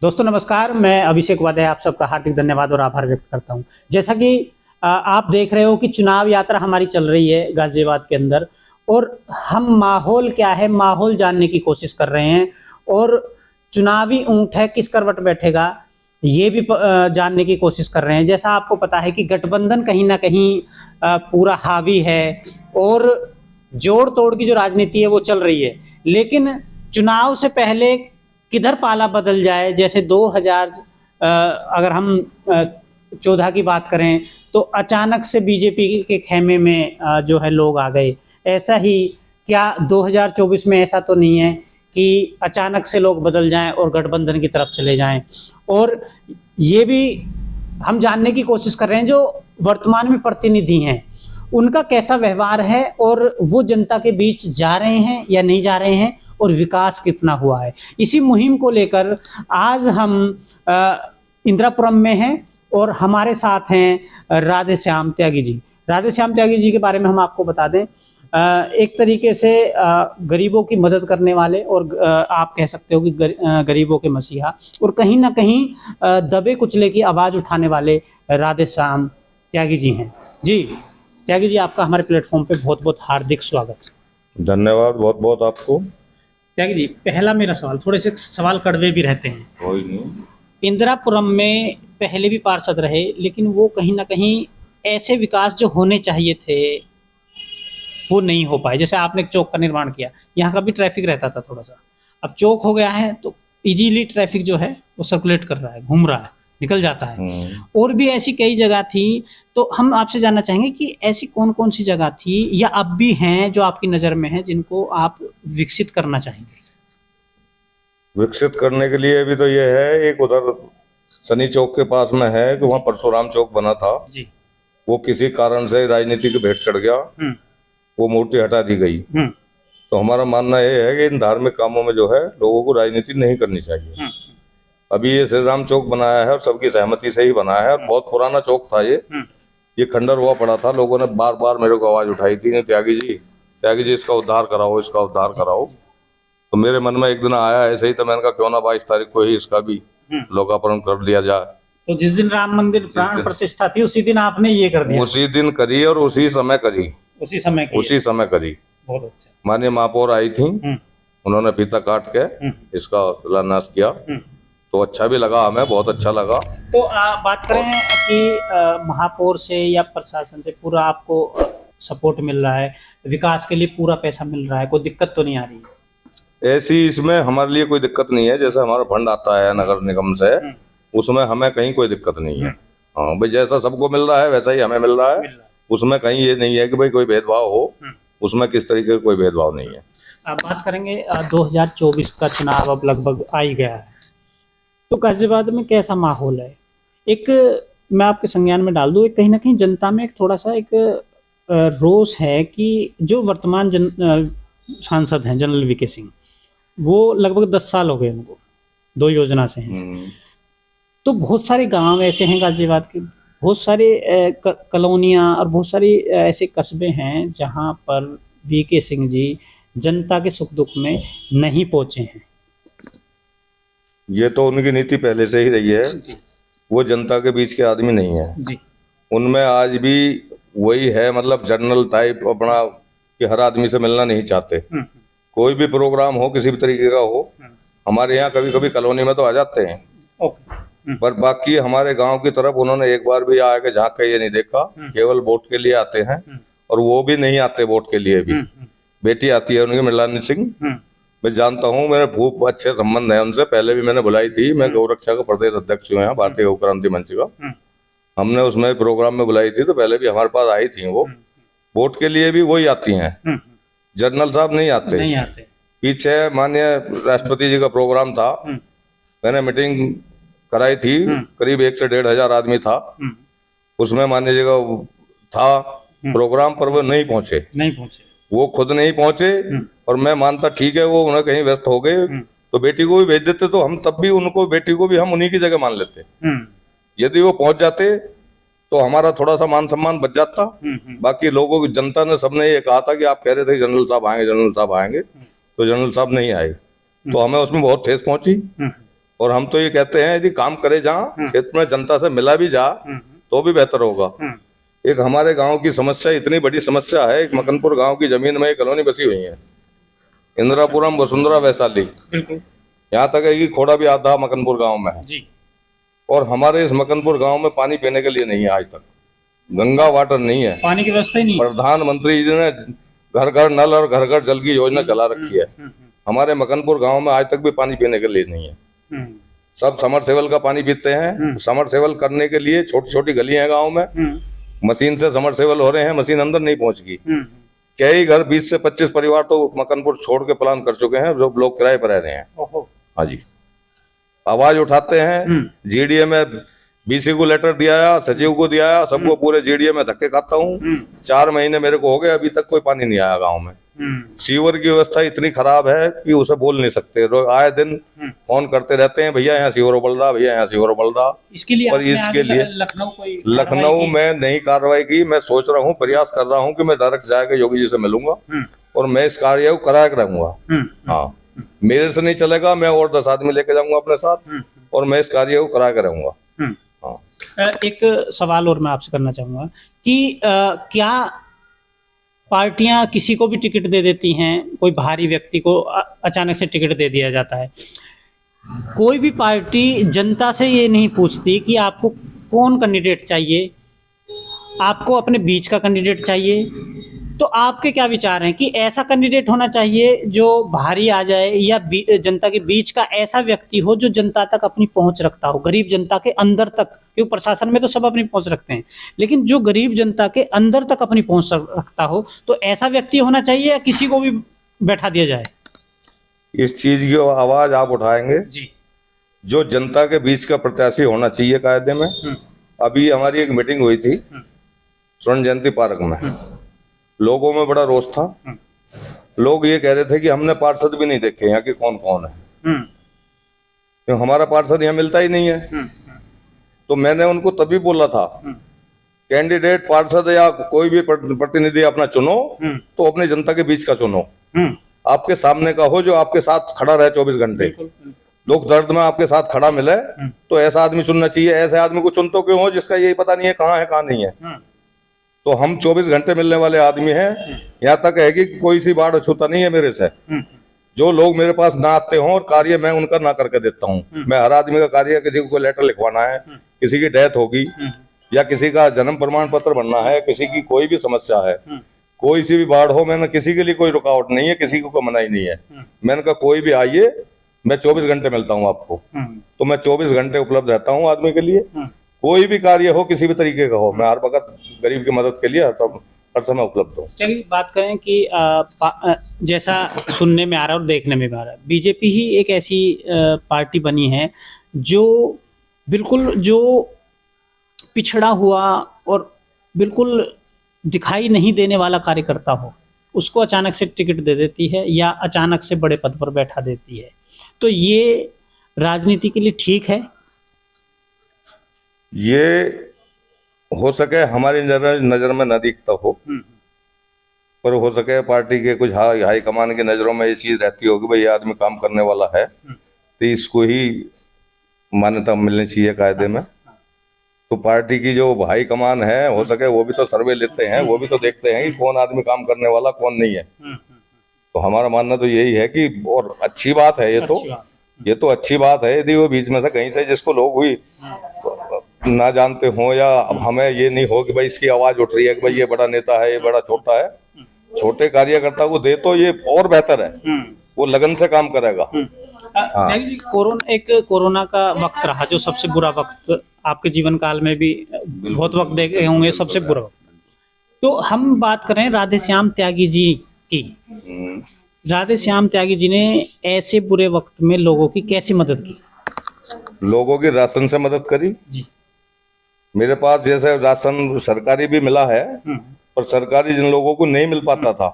दोस्तों नमस्कार, मैं अभिषेक उपाध्याय आप सबका हार्दिक धन्यवाद और आभार व्यक्त करता हूं। जैसा कि आप देख रहे हो कि चुनाव यात्रा हमारी चल रही है गाजियाबाद के अंदर, और हम माहौल क्या है माहौल जानने की कोशिश कर रहे हैं, और चुनावी ऊंट है किस करवट बैठेगा ये भी जानने की कोशिश कर रहे हैं। जैसा आपको पता है कि गठबंधन कहीं ना कहीं पूरा हावी है और जोड़ तोड़ की जो राजनीति है वो चल रही है, लेकिन चुनाव से पहले किधर पाला बदल जाए। जैसे 2000 अगर हम 14 की बात करें तो अचानक से बीजेपी के खेमे में जो है लोग आ गए। ऐसा ही क्या 2024 में ऐसा तो नहीं है कि अचानक से लोग बदल जाएं और गठबंधन की तरफ चले जाएं। और ये भी हम जानने की कोशिश कर रहे हैं जो वर्तमान में प्रतिनिधि हैं उनका कैसा व्यवहार है, और वो जनता के बीच जा रहे हैं या नहीं जा रहे हैं, और विकास कितना हुआ है। इसी मुहिम को लेकर आज हम इंदिरापुरम में हैं और हमारे साथ हैं राधे श्याम त्यागी जी। राधे श्याम त्यागी जी के बारे में हम आपको बता दें, एक तरीके से गरीबों की मदद करने वाले, और आप कह सकते हो कि गरीबों के मसीहा, और कहीं ना कहीं दबे कुचले की आवाज़ उठाने वाले राधे श्याम त्यागी जी हैं। जी त्यागी जी, आपका हमारे प्लेटफॉर्म पे बहुत बहुत हार्दिक स्वागत। धन्यवाद बहुत बहुत आपको। त्यागी जी, पहला मेरा सवाल, थोड़े से सवाल कड़वे भी रहते हैं। कोई नहीं। इंदिरापुरम में पहले भी पार्षद रहे, लेकिन वो कहीं ना कहीं ऐसे विकास जो होने चाहिए थे वो नहीं हो पाए। जैसे आपने एक चौक का निर्माण किया, यहाँ का भी ट्रैफिक रहता था थोड़ा सा, अब चौक हो गया है तो इजीली ट्रैफिक जो है वो सर्कुलेट कर रहा है, घूम रहा है, निकल जाता है। और भी ऐसी कई जगह थी, तो हम आपसे जानना चाहेंगे कि ऐसी कौन कौन सी जगह थी या अब भी हैं जो आपकी नज़र में है जिनको आप विकसित करना चाहेंगे। विकसित करने के लिए भी तो ये है, एक उधर सनी चौक के पास में है कि वहाँ परशुराम चौक बना था जी। वो किसी कारण से राजनीति की भेंट चढ़ गया, वो मूर्ति हटा दी गई। तो हमारा मानना ये है कि इन धार्मिक कामों में जो है लोगों को राजनीति नहीं करनी चाहिए। अभी ये श्री राम चौक बनाया है और सबकी सहमति से ही बनाया है, और बहुत पुराना चौक था ये खंडर हुआ पड़ा था। लोगों ने बार बार मेरे को आवाज उठाई थी, त्यागी जी इसका उद्धार कराओ, इसका उद्धार कराओ। तो मेरे मन में एक दिन आया ऐसे ही, तो मैंने कहा क्यों ना 22 तारीख को ही इसका भी लोकार्पण कर दिया जाए। तो जिस दिन राम मंदिर प्राण प्रतिष्ठा थी उसी दिन आपने ये कर दिया? उसी दिन करी और उसी समय करी। उसी समय करी। बहुत अच्छा। माननीय महापौर आई थी, उन्होंने फीता काट के इसका शिलान्यास किया, तो अच्छा भी लगा, हमें बहुत अच्छा लगा। तो बात करें कि महापौर से या प्रशासन से पूरा आपको सपोर्ट मिल रहा है, विकास के लिए पूरा पैसा मिल रहा है, कोई दिक्कत तो नहीं आ रही है? ऐसी इसमें हमारे लिए कोई दिक्कत नहीं है। जैसे हमारा फंड आता है नगर निगम से, उसमें हमें कहीं कोई दिक्कत नहीं है। हाँ भाई, जैसा सबको मिल रहा है वैसा ही हमें मिल रहा है। उसमें कहीं ये नहीं है कि भाई कोई भेदभाव हो, उसमें किस तरीके का कोई भेदभाव नहीं है। अब बात करेंगे 2024 का चुनाव अब लगभग आ ही गया है, तो गाजियाबाद में कैसा माहौल है? एक मैं आपके संज्ञान में डाल दूं, एक कहीं ना कहीं जनता में एक थोड़ा सा एक रोष है कि जो वर्तमान सांसद हैं जनरल वीके सिंह, वो लगभग 10 साल हो गए उनको, 2 योजना से हैं। तो बहुत सारे गांव ऐसे हैं गाजियाबाद के, बहुत सारे कॉलोनियाँ और बहुत सारी ऐसे कस्बे हैं जहां पर वीके सिंह जी जनता के सुख दुख में नहीं पहुंचे हैं। ये तो उनकी नीति पहले से ही रही है, वो जनता के बीच के आदमी नहीं है जी। उनमें आज भी वही है, मतलब जनरल टाइप अपना, कि हर आदमी से मिलना नहीं चाहते। कोई भी प्रोग्राम हो किसी भी तरीके का हो, हमारे यहाँ कभी कभी कॉलोनी में तो आ जाते हैं, पर बाकी हमारे गांव की तरफ उन्होंने एक बार भी आके झांक के ये नहीं देखा। केवल वोट के लिए आते हैं, और वो भी नहीं आते वोट के लिए भी। बेटी आती है उनकी मृणालिनी सिंह, मैं जानता हूँ, मेरे खूब अच्छे संबंध है उनसे, पहले भी मैंने बुलाई थी। मैं गौरक्षा का प्रदेश अध्यक्ष हूँ यहाँ भारतीय गौ क्रांति मंच का, हमने उसमें प्रोग्राम में बुलाई थी, तो पहले भी हमारे पास आई थी वो। वोट के लिए भी वही आती हैं, जनरल साहब नहीं आते। पीछे माननीय राष्ट्रपति जी का प्रोग्राम था, मैंने मीटिंग कराई थी, करीब 1 से 1.5 हजार आदमी था उसमें, माननीय जी का था प्रोग्राम, पर वो नहीं पहुंचे। वो खुद नहीं पहुंचे, और मैं मानता ठीक है वो उन्हें कहीं व्यस्त हो गए, तो बेटी को भी भेज देते, तो हम तब भी उनको, बेटी को भी हम उन्हीं की जगह मान लेते। यदि वो पहुंच जाते तो हमारा थोड़ा सा मान सम्मान बच जाता। बाकी लोगों की, जनता ने, सबने ये कहा था कि आप कह रहे थे जनरल साहब आएंगे, तो जनरल साहब नहीं आए, तो हमें उसमें बहुत ठेस पहुंची। और हम तो ये कहते हैं यदि काम करे जहाँ क्षेत्र में जनता से मिला भी जा तो भी बेहतर होगा। एक हमारे गांव की समस्या, इतनी बड़ी समस्या है, एक मकनपुर गांव की जमीन में एक कॉलोनी बसी हुई है, इंदिरापुरम, वसुंधरा, वैशाली, यहाँ तक है कि खोड़ा भी आधा मकनपुर गांव में है जी। और हमारे इस मकनपुर गांव में पानी पीने के लिए नहीं है, आज तक गंगा वाटर नहीं है, पानी की व्यवस्था ही नहीं। प्रधानमंत्री जी ने घर घर नल और घर घर जल की योजना चला रखी है, हमारे मकनपुर गांव में आज तक भी पानी पीने के लिए नहीं है। सब समरसेबल का पानी पीते हैं। समरसेबल करने के लिए छोटी छोटी गलियां हैं गांव में, मशीन से समरसेबल हो रहे हैं, मशीन अंदर नहीं पहुंच गई। कई घर 20 से 25 परिवार तो मकनपुर छोड़ के प्लान कर चुके हैं, जो लोग किराए पर रह रहे हैं। हाँ जी, आवाज उठाते हैं। जीडीए में बीसी को लेटर दिया, सचिव को दिया, सबको पूरे जीडीए में धक्के खाता हूँ। 4 महीने मेरे को हो गए, अभी तक कोई पानी नहीं आया गांव में। सीवर की व्यवस्था इतनी खराब है कि उसे बोल नहीं सकते। आए दिन फोन करते रहते हैं, भैया यहाँ सीवर उबल रहा, भैया यहाँ सीवर उबल रहा। इसके लिए और इसके लिए लखनऊ में नहीं कार्रवाई की। मैं सोच रहा हूँ, प्रयास कर रहा हूँ कि मैं डायरेक्ट जाकर योगी जी से मिलूंगा और मैं इस कार्य को करा के रहूंगा। हाँ, मेरे से नहीं चलेगा, मैं और 10 आदमी लेके जाऊंगा अपने साथ और मैं इस कार्य को करा के रहूंगा। एक सवाल और मैं आपसे करना चाहूंगा कि क्या पार्टियां किसी को भी टिकट दे देती हैं, कोई भारी व्यक्ति को अचानक से टिकट दे दिया जाता है, कोई भी पार्टी जनता से ये नहीं पूछती कि आपको कौन कैंडिडेट चाहिए, आपको अपने बीच का कैंडिडेट चाहिए, तो आपके क्या विचार हैं कि ऐसा कैंडिडेट होना चाहिए जो भारी आ जाए या जनता के बीच का ऐसा व्यक्ति हो जो जनता तक अपनी पहुंच रखता हो, गरीब जनता के अंदर तक, क्योंकि प्रशासन में तो सब अपनी पहुंच रखते हैं, लेकिन जो गरीब जनता के अंदर तक अपनी पहुंच रखता हो, तो ऐसा व्यक्ति होना चाहिए या किसी को भी बैठा दिया जाए? इस चीज की आवाज आप उठाएंगे जी। जो जनता के बीच का प्रत्याशी होना चाहिए कायदे में। अभी हमारी एक मीटिंग हुई थी स्वर्ण जयंती पार्क में, लोगों में बड़ा रोष था। लोग ये कह रहे थे कि हमने पार्षद भी नहीं देखे यहाँ के कौन कौन है, क्योंकि हमारा पार्षद यहाँ मिलता ही नहीं है। तो मैंने उनको तभी बोला था, कैंडिडेट पार्षद या कोई भी प्रतिनिधि अपना चुनो तो अपनी जनता के बीच का चुनो, आपके सामने का हो, जो आपके साथ खड़ा रहे 24 घंटे, दुख दर्द में आपके साथ खड़ा मिले, तो ऐसा आदमी चुनना चाहिए। ऐसे आदमी को चुनते क्यों हो जिसका यही पता नहीं है कहाँ नहीं है। तो हम 24 घंटे मिलने वाले आदमी हैं। यहाँ तक है कि कोई सी बाढ़ छूता नहीं है मेरे से। जो लोग मेरे पास ना आते हों और कार्य मैं उनका ना करके देता हूँ। मैं हर आदमी का कार्य, किसी को लेटर लिखवाना है, किसी की डेथ होगी या किसी का जन्म प्रमाण पत्र बनना है, किसी की कोई भी समस्या है, कोई सी भी बाढ़ हो, मैंने किसी के लिए कोई रुकावट नहीं है, किसी को मनाही नहीं है। मैंने कहा कोई भी आइए, मैं 24 घंटे मिलता हूँ आपको। तो मैं 24 घंटे उपलब्ध रहता हूँ आदमी के लिए। कोई भी कार्य हो, किसी भी तरीके का हो, मैं हर वक्त गरीब की मदद के लिए हर समय उपलब्ध हूँ। चलिए बात करें कि जैसा सुनने में आ रहा है और देखने में आ रहा है, बीजेपी ही एक ऐसी पार्टी बनी है जो बिल्कुल जो पिछड़ा हुआ और बिल्कुल दिखाई नहीं देने वाला कार्यकर्ता हो, उसको अचानक से टिकट दे देती है या अचानक से बड़े पद पर बैठा देती है। तो ये राजनीति के लिए ठीक है? ये हो सके हमारी नजर में न दिखता हो, पर हो सके पार्टी के कुछ हाई कमान की नजरों में ये चीज रहती होगी, भाई ये आदमी काम करने वाला है तो इसको ही मान्यता मिलनी चाहिए कायदे में। तो पार्टी की जो हाई कमान है, हो सके वो भी तो सर्वे लेते हैं, वो भी तो देखते हैं कि कौन आदमी काम करने वाला कौन नहीं है। तो हमारा मानना तो यही है कि, और अच्छी बात है ये तो अच्छी बात है यदि वो बीच में से कहीं से जिसको लोग हुई ना जानते हो, या अब हमें ये नहीं हो कि भाई इसकी आवाज उठ रही है कि भाई ये बड़ा नेता है, ये बड़ा छोटा है, छोटे कार्यकर्ता को दे तो ये और बेहतर है, वो लगन से काम करेगा। हाँ। कोरोना का वक्त रहा जो सबसे बुरा वक्त आपके जीवन काल में भी बहुत वक्त देखे होंगे, सबसे बुरा वक्त। तो हम बात करें राधे श्याम त्यागी जी की। राधे श्याम त्यागी जी ने ऐसे बुरे वक्त में लोगों की कैसी मदद की? लोगों की राशन से मदद करी जी। मेरे पास जैसे राशन सरकारी भी मिला है, पर सरकारी जिन लोगों को नहीं मिल पाता था,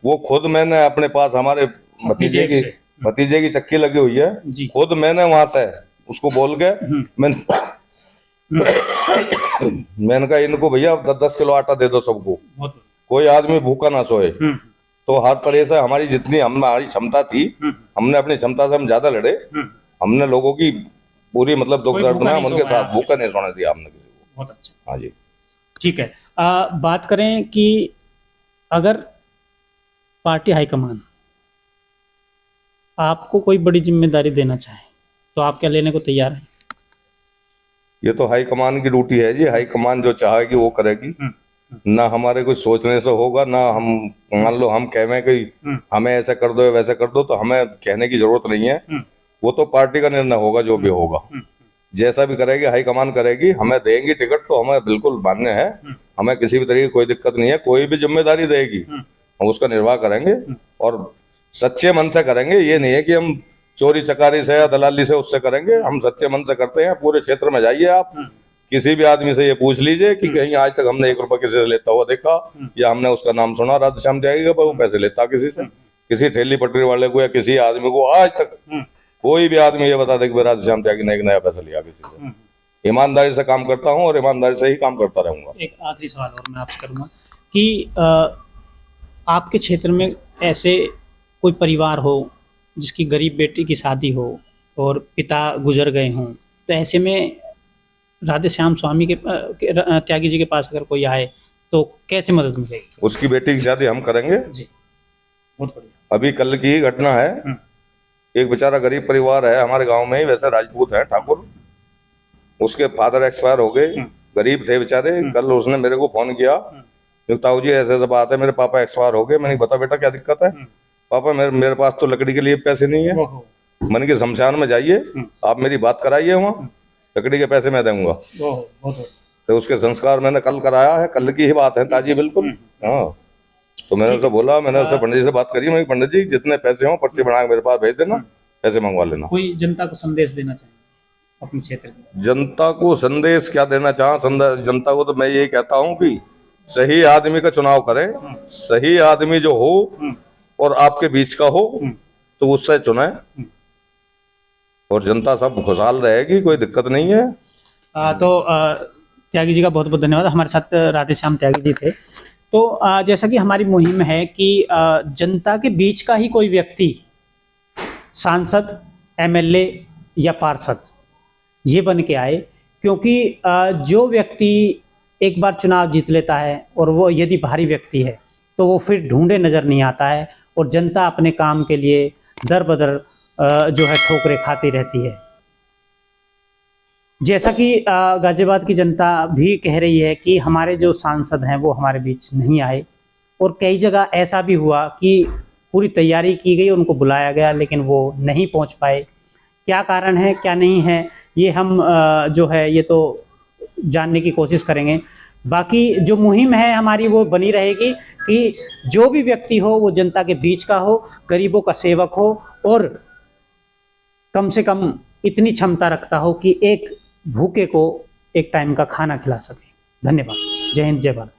वो खुद मैंने अपने पास, हमारे भतीजे की चक्की लगी हुई है, खुद मैंने वहां से उसको बोल के मैंने कहा इनको भैया 10 किलो आटा दे दो सबको, कोई आदमी भूखा ना सोए। तो हर तरह से हमारी जितनी हमारी क्षमता थी, हमने अपनी क्षमता से हम ज्यादा लड़े, हमने लोगों की पूरी मतलब दुख कोई दर्द भूखा में हम नहीं उनके सोया साथ भूखा नहीं सोने दिया हमने किसी को। बहुत अच्छा, हाँ जी। ठीक है। बात करें कि अगर पार्टी हाईकमान आपको कोई बड़ी जिम्मेदारी देना चाहे तो आप क्या लेने को तैयार हैं? ये तो हाईकमान की ड्यूटी है जी, हाईकमान जो चाहेगी वो करेगी। ना हमारे कुछ सोचने से होगा, ना हम मान लो हम कहें कि हमें ऐसा कर दो वैसा कर दो, तो हमें कहने की जरूरत नहीं है। वो तो पार्टी का निर्णय होगा जो भी होगा, जैसा भी करेगी हाईकमान करेगी। हमें देंगी टिकट तो हमें बिल्कुल मान्य है, हमें किसी भी तरीके की कोई दिक्कत नहीं है। कोई भी जिम्मेदारी देगी हम उसका निर्वाह करेंगे और सच्चे मन से करेंगे। ये नहीं है कि हम चोरी चकारी से या दलाली से उससे करेंगे, हम सच्चे मन से करते हैं। पूरे क्षेत्र में जाइए आप, किसी भी आदमी से ये पूछ लीजिए कि कहीं आज तक हमने 1 रुपया किसी से लेता हुआ देखा या हमने उसका नाम सुना राधेश्याम त्यागी का, वो पैसे लेता किसी से, किसी ठेली पटरी वाले को या किसी आदमी को आज तक कोई भी आदमी ये बता दे कि राधेश्याम त्यागी ने एक नया पैसा लिया किसी से। ईमानदारी से काम करता हूँ और ईमानदारी से ही काम करता रहूंगा। एक आखिरी सवाल और मैं आपसे करूंगा कि आपके क्षेत्र में ऐसे कोई परिवार हो जिसकी गरीब बेटी की शादी हो और पिता गुजर गए हों, तो ऐसे में राधेश्याम स्वामी के त्यागी जी के पास अगर कोई आए तो कैसे मदद मिलेगी? उसकी बेटी की शादी हम करेंगे जी, बहुत बढ़िया। अभी कल की ही घटना है। एक बेचारा गरीब परिवार है हमारे गांव में ही, वैसे राजपूत है ठाकुर, उसके फादर एक्सपायर हो गए, गरीब थे बेचारे। कल उसने मेरे को फोन किया, ताऊ जी ऐसे ऐसे बात है, मेरे पापा एक्सपायर हो गए। मैंने बता बेटा क्या दिक्कत है? पापा मेरे पास तो लकड़ी के लिए पैसे नहीं है। मैंने कि शमशान में जाइए, आप मेरी बात कराइए, वहाँ लकड़ी के पैसे मैं दूंगा। तो उसके संस्कार मैंने कल कराया है, कल की ही बात है ताजी बिल्कुल। हाँ, तो मैंने उससे बोला, मैंने उससे पंडित जी से बात करी, मैं पंडित जी जितने पैसे हो पर्ची बना के मेरे पास भेज देना, पैसे मंगवा लेना। कोई जनता को संदेश देना चाहिए अपने क्षेत्र में? जनता को संदेश क्या देना चाह, जनता को तो मैं ये कहता हूँ कि सही आदमी का चुनाव करें, सही आदमी जो हो और आपके बीच का हो तो उससे चुने, और जनता सब खुशहाल रहेगी, कोई दिक्कत नहीं है। तो त्यागी जी का बहुत बहुत धन्यवाद। हमारे साथ राधेश्याम त्यागी जी थे। तो जैसा कि हमारी मुहिम है कि जनता के बीच का ही कोई व्यक्ति, सांसद, एमएलए या पार्षद ये बन के आए, क्योंकि जो व्यक्ति एक बार चुनाव जीत लेता है और वो यदि भारी व्यक्ति है तो वो फिर ढूंढे नज़र नहीं आता है और जनता अपने काम के लिए दर बदर जो है ठोकरें खाती रहती है। जैसा कि गाजियाबाद की जनता भी कह रही है कि हमारे जो सांसद हैं वो हमारे बीच नहीं आए, और कई जगह ऐसा भी हुआ कि पूरी तैयारी की गई, उनको बुलाया गया लेकिन वो नहीं पहुंच पाए। क्या कारण है क्या नहीं है ये हम जो है ये तो जानने की कोशिश करेंगे। बाकी जो मुहिम है हमारी वो बनी रहेगी कि जो भी व्यक्ति हो वो जनता के बीच का हो, गरीबों का सेवक हो और कम से कम इतनी क्षमता रखता हो कि एक भूखे को एक टाइम का खाना खिला सके। धन्यवाद। जय हिंद, जय भारत।